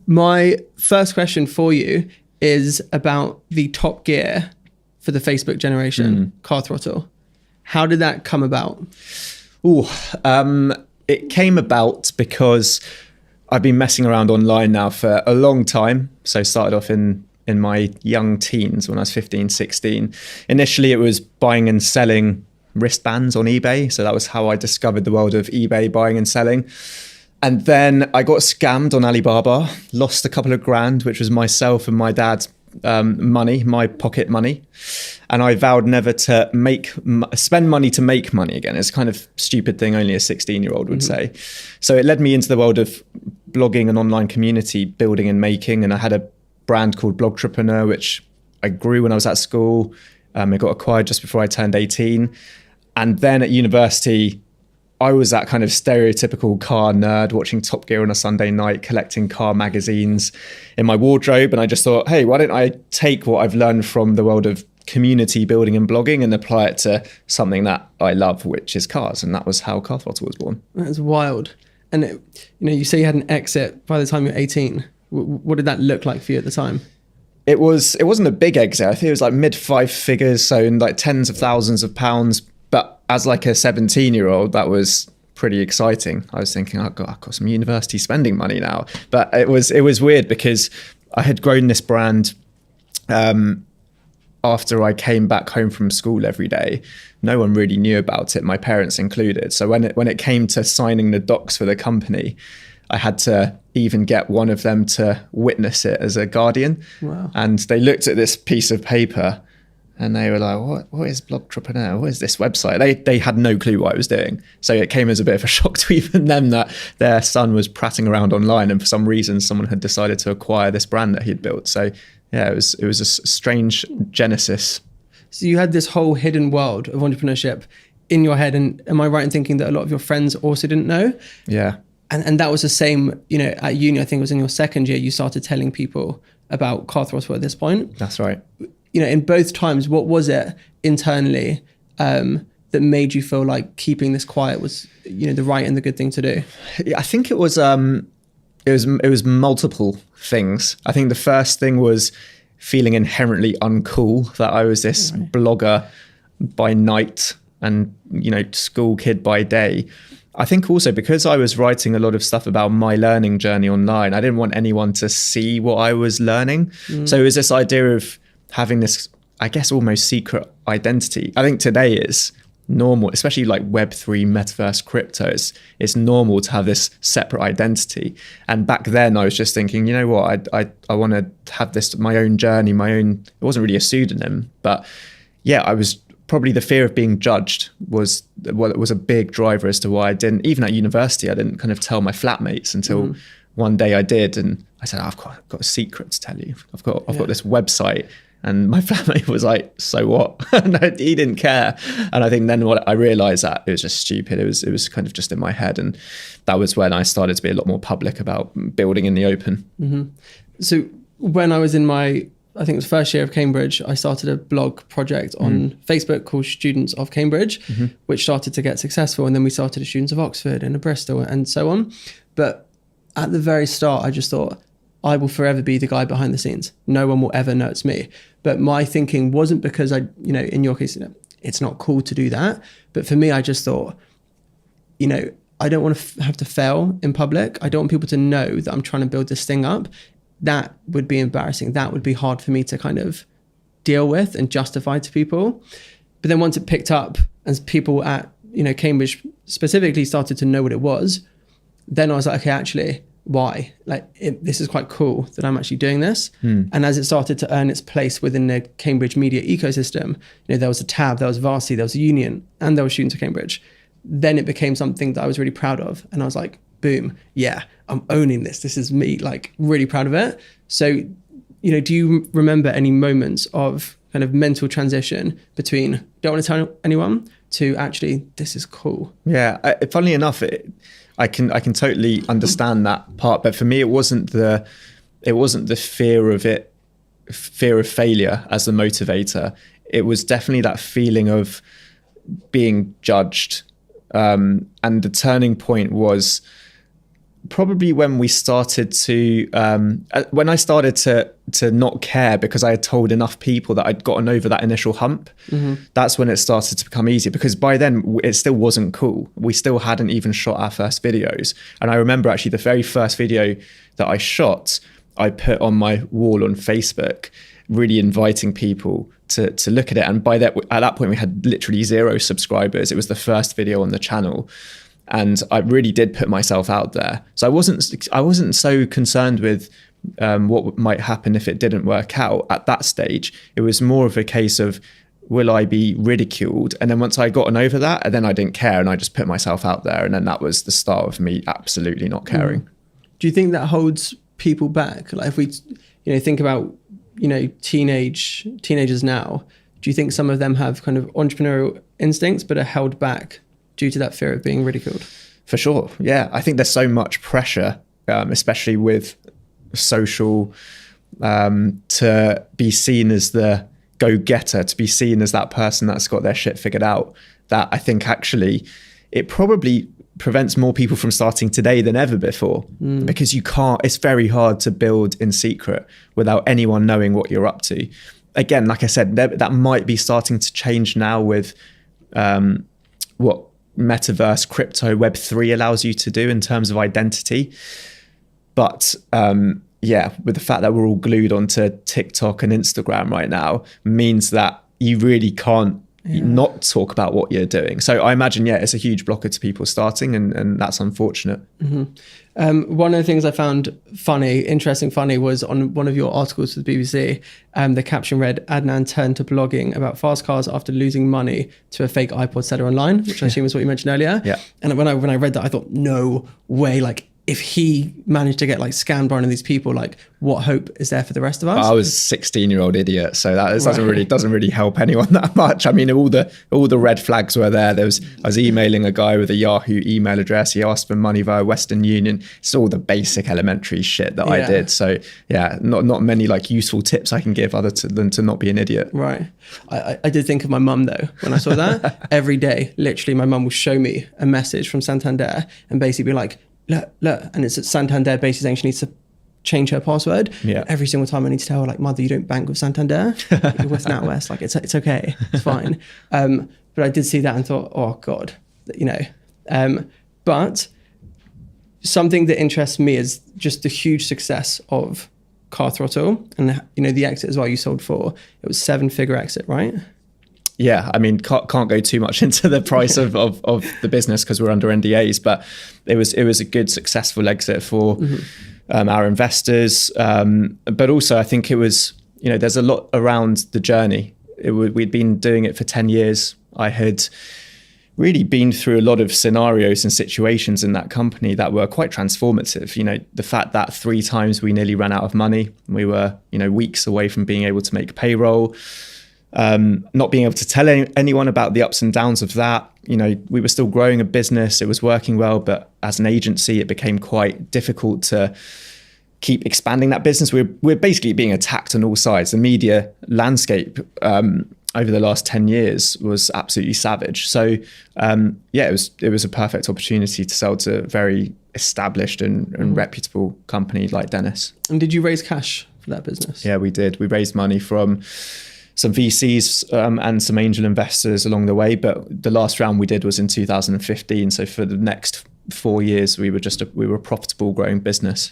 My first question for you is about the Top Gear for the Facebook generation, Car Throttle. How did that come about? It came about because I've been messing around online now for a long time. So I started off in my young teens when I was 15, 16. Initially, it was buying and selling wristbands on eBay. So that was how I discovered the world of eBay buying and selling. And then I got scammed on Alibaba, lost a couple of grand, which was myself and my dad's money, my pocket money. And I vowed never to spend money to make money again. It's kind of stupid thing only a 16-year-old would say. So it led me into the world of blogging and online community building and making. And I had a brand called Blogtrepreneur, which I grew when I was at school. It got acquired just before I turned 18. And then at university, I was that kind of stereotypical car nerd watching Top Gear on a Sunday night, collecting car magazines in my wardrobe. And I just thought, hey, why don't I take what I've learned from the world of community building and blogging and apply it to something that I love, which is cars. And that was how Car Throttle was born. That's wild. And you say you had an exit by the time you were 18. What did that look like for you at the time? It wasn't a big exit. I think it was like mid 5 figures, so in like tens of thousands of pounds. But as like a 17-year-old, that was pretty exciting. I was thinking, oh God, I've got some university spending money now. But it was weird because I had grown this brand after I came back home from school every day. No one really knew about it, my parents included. So when it came to signing the docs for the company, I had to even get one of them to witness it as a guardian. Wow. And they looked at this piece of paper and they were like, what is Blogtrepreneur? What is this website? They had no clue what I was doing. So it came as a bit of a shock to even them that their son was prattling around online and for some reason someone had decided to acquire this brand that he'd built. So yeah, it was a strange genesis. So you had this whole hidden world of entrepreneurship in your head. And am I right in thinking that a lot of your friends also didn't know? Yeah. And that was the same, at uni, I think it was in your second year, you started telling people about Car Throttle at this point. That's right. In both times, what was it internally that made you feel like keeping this quiet was, the right and the good thing to do? Yeah, I think it was multiple things. I think the first thing was feeling inherently uncool, that I was this blogger by night and, school kid by day. I think also because I was writing a lot of stuff about my learning journey online, I didn't want anyone to see what I was learning. So it was this idea of having this, I guess, almost secret identity. I think today is normal, especially like Web3, metaverse, crypto. It's normal to have this separate identity. And back then I was just thinking, you know what, I want to have this, my own journey, it wasn't really a pseudonym, but yeah, I was probably the fear of being judged was a big driver as to why I didn't, even at university, I didn't kind of tell my flatmates until one day I did. And I said, I've got a secret to tell you. I've got this website. And my flatmate was like, so what? No, he didn't care. And I think then what I realized that it was just stupid. It was kind of just in my head. And that was when I started to be a lot more public about building in the open. Mm-hmm. So when I was in I think it was first year of Cambridge, I started a blog project on Facebook called Students of Cambridge, which started to get successful. And then we started a Students of Oxford and a Bristol and so on. But at the very start, I just thought, I will forever be the guy behind the scenes. No one will ever know it's me. But my thinking wasn't because in your case, it's not cool to do that. But for me, I just thought, I don't want to have to fail in public. I don't want people to know that I'm trying to build this thing up. That would be embarrassing. That would be hard for me to kind of deal with and justify to people. But then once it picked up and people at, Cambridge specifically started to know what it was, then I was like, okay, actually, why? This is quite cool that I'm actually doing this. And as it started to earn its place within the Cambridge media ecosystem, there was a tab, there was Varsity, there was a union, and there were Students of Cambridge. Then it became something that I was really proud of. And I was like, boom, yeah, I'm owning this. This is me, really proud of it. So, do you remember any moments of kind of mental transition between don't want to tell anyone to actually, this is cool? Yeah, funnily enough, I can totally understand that part, but for me, it wasn't the fear of failure as the motivator. It was definitely that feeling of being judged, and the turning point was probably when we started to, when I started to not care because I had told enough people that I'd gotten over that initial hump. That's when it started to become easier, because by then it still wasn't cool. We still hadn't even shot our first videos. And I remember actually the very first video that I shot, I put on my wall on Facebook, really inviting people to look at it. And at that point we had literally 0 subscribers. It was the first video on the channel. And I really did put myself out there. So I wasn't so concerned with what might happen if it didn't work out at that stage. It was more of a case of, will I be ridiculed? And then once I gotten over that, and then I didn't care, and I just put myself out there. And then that was the start of me absolutely not caring. Do you think that holds people back? Like if we, think about, teenagers now, do you think some of them have kind of entrepreneurial instincts but are held back due to that fear of being ridiculed? For sure. Yeah. I think there's so much pressure, especially with social, to be seen as the go-getter, to be seen as that person that's got their shit figured out, that I think actually it probably prevents more people from starting today than ever before, because it's very hard to build in secret without anyone knowing what you're up to. Again, like I said, that might be starting to change now with what metaverse, crypto, Web3 allows you to do in terms of identity. But with the fact that we're all glued onto TikTok and Instagram right now, means that you really can't not talk about what you're doing. So I imagine, it's a huge blocker to people starting, and that's unfortunate. One of the things I found funny was on one of your articles for the BBC, the caption read, "Adnan turned to blogging about fast cars after losing money to a fake iPod seller online," which I assume is what you mentioned earlier. Yeah. And when I read that, I thought, no way, like, if he managed to get like scammed by one of these people, like what hope is there for the rest of us? I was a 16-year-old idiot, so that doesn't really help anyone that much. I mean, all the red flags were there. I was emailing a guy with a Yahoo email address. He asked for money via Western Union. It's all the basic elementary shit that I did. So not many like useful tips I can give other than to not be an idiot. Right. I did think of my mum though when I saw that. Every day, literally, my mum will show me a message from Santander and basically be like, look, and it's at Santander basically saying she needs to change her password. Yeah. Every single time I need to tell her, like, mother, you don't bank with Santander. You're with NatWest. Like, it's okay. It's fine. But I did see that and thought, oh God, but something that interests me is just the huge success of Car Throttle and, the exit as well. You sold for, it was 7-figure exit, right? Yeah, I mean, can't go too much into the price of the business because we're under NDAs, but it was a good, successful exit for our investors. But also, I think it was, there's a lot around the journey. We'd been doing it for 10 years. I had really been through a lot of scenarios and situations in that company that were quite transformative. The fact that 3 times we nearly ran out of money, we were, weeks away from being able to make payroll. Not being able to tell anyone about the ups and downs of that. We were still growing a business. It was working well, but as an agency, it became quite difficult to keep expanding that business. We're basically being attacked on all sides. The media landscape over the last 10 years was absolutely savage. So it was a perfect opportunity to sell to a very established and reputable company like Dennis. And did you raise cash for that business? Yeah, we did. We raised money from some VCs and some angel investors along the way, but the last round we did was in 2015. So for the next 4 years, we were a profitable, growing business.